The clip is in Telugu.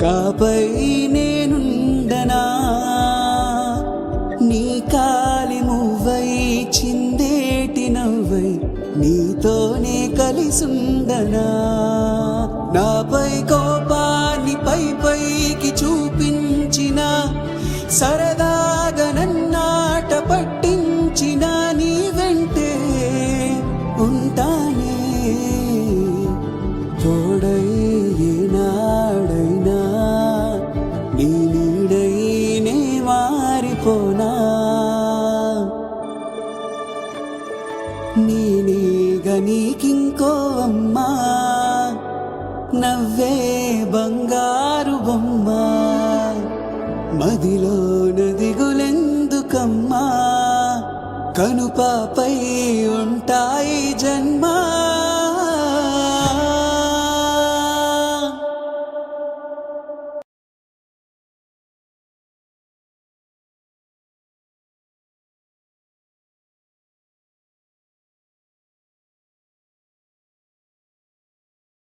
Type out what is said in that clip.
కాపై నేనుండనా నీ కాలి మువ్వై చిందేటి నవ్వై నీతోనే కలిసుండనా నాపై కోపాన్ని పైకి చూపించిన సరదాగా నన్నాట పట్టించిన నీ వెంటే ఉంటానే తోడై ఏనాడైనా నీ నీడై నే మారిపోనా నేనేగా నీకింకో అమ్మా నవ్వే బంగారు బొమ్మ మదిలో నదిగులెందుకమ్మా కనుపాపై ఉంటాయి జన్మ